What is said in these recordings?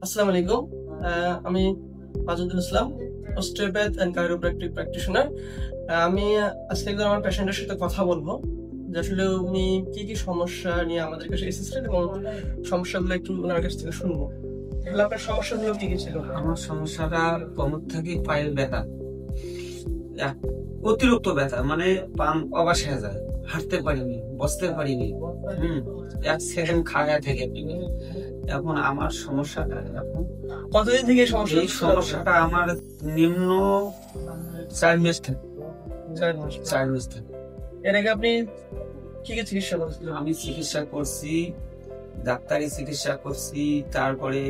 আসসালামু আলাইকুম, আমি মাজুদুল ইসলাম, অস্টিওপ্যাথ এন্ড কাইরোপ্র্যাকটিক প্র্যাকটিশনার। আমি আজকে আমার পেশেন্টের সাথে কথা বলবো যে আসলে উনি কি কি সমস্যা নিয়ে আমাদের কাছে এসেছিলেন এবং সমস্যাগুলো একটু ওনার কাছ থেকে শুনবো। তাহলে আপনার সমস্যাগুলো কি কি ছিল? আমার সমস্যাটা কোমর থেকে পায়ের ব্যথা, অতিরিক্ত ব্যথা, মানে পান অবাস হয়ে যায়, হাঁটতে পারিনি, বসতে পারিনি, এক সেকেন্ড খাড়া থেকে। এখন আমার সমস্যাটা এখন কতদিন থেকে এই সমস্যাটা আমার নিম্ন 4 মাস থেকে। 4 মাস থেকে। এর আগে আপনি কি কি চিকিৎসা করেছিলেন? আমি চিকিৎসা করছি, ডাক্তারি চিকিৎসা করছি, তারপরে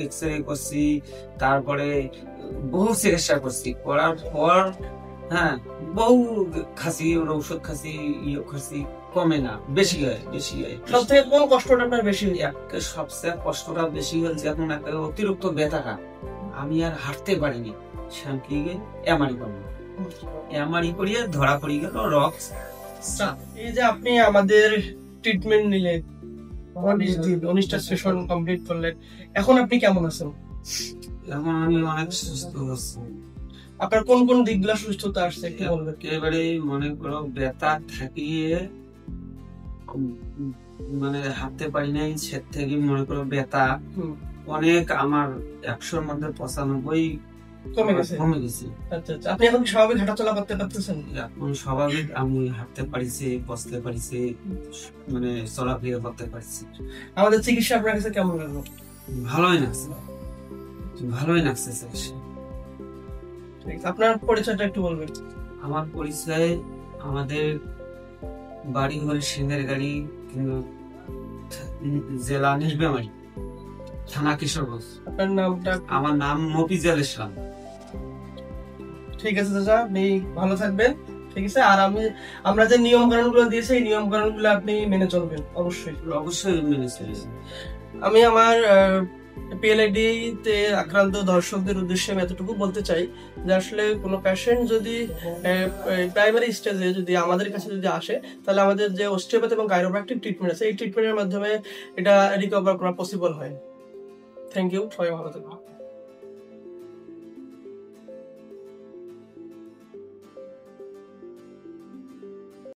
এক্সরে করছি, তারপরে বহু চিকিৎসা করছি। করার পর বহু খাসি, ওষুধ খাসি, খাসি, কমে না, বেশি হয়। সবথেকে কোন কষ্টটা আপনার বেশি? সবচেয়ে কষ্টটা বেশি হয়েছে এখন একটা অতিরিক্ত ব্যথাটা, আমি আর হাঁটতে পারিনি। এমআরআই করিয়ে ধরা পড়ে গেল রক্স। এই যে আপনি আমাদের ট্রিটমেন্ট নিলেন, 19টা সেশন কমপ্লিট করলেন, এখন আপনি কেমন আছেন? এখন আমি অনেক সুস্থ আছি। আপনার কোন কোন দিকগুলো সুস্থতা আসছে একটু বলবেন? একেবারে মনে করো ব্যথা থাকিয়ে মানে হাঁটতে পারি নাই, সে থেকে মনে করো ব্যথা অনেক, আমার 100-র মধ্যে 95 কমে গেছে। আচ্ছা, আপনি এখন স্বাভাবিক হাঁটাচলা করতে পারতেছেন? এখন স্বাভাবিক আমি হাঁটতে পারিছি, বসতে পারিছি, মানে চলাফেরা করতে পারছি। আমাদের চিকিৎসা আপনার কাছে কেমন লাগলো? ভালোই লাগছে চিকিৎসা। আপনার পরিচয়টা একটু বলবেন? আমার পরিচয়, আমাদের বাড়ি হল সিংহেরগাড়ি, কিন্তু জেলা নীলফামারী, থানা কিশোরগঞ্জ। আপনার নামটা? আমার নাম মফিজুল ইসলাম। ঠিক আছে চাচা, আপনি ভালো থাকবেন। ঠিক আছে, আর আমরা যে নিয়ম কানুন গুলো দিয়েছি, এই নিয়ম কানুন গুলো আপনি মেনে চলবেন অবশ্যই মেনে চলবেন। আমি আমার পিএলআইডি তে আক্রান্ত দর্শকদের উদ্দেশ্যে আমি এতটুকু বলতে চাই যে আসলে কোনো পেশেন্ট যদি প্রাইমারি স্টেজে যদি আমাদের কাছে যদি আসে, তাহলে আমাদের যে অস্টিওপ্যাথ এবং কাইরোপ্র্যাকটিক ট্রিটমেন্ট আছে, এই ট্রিটমেন্টের মাধ্যমে এটা রিকভার করা পসিবল হয়। থ্যাংক ইউ, সবাই ভালো থাকবেন।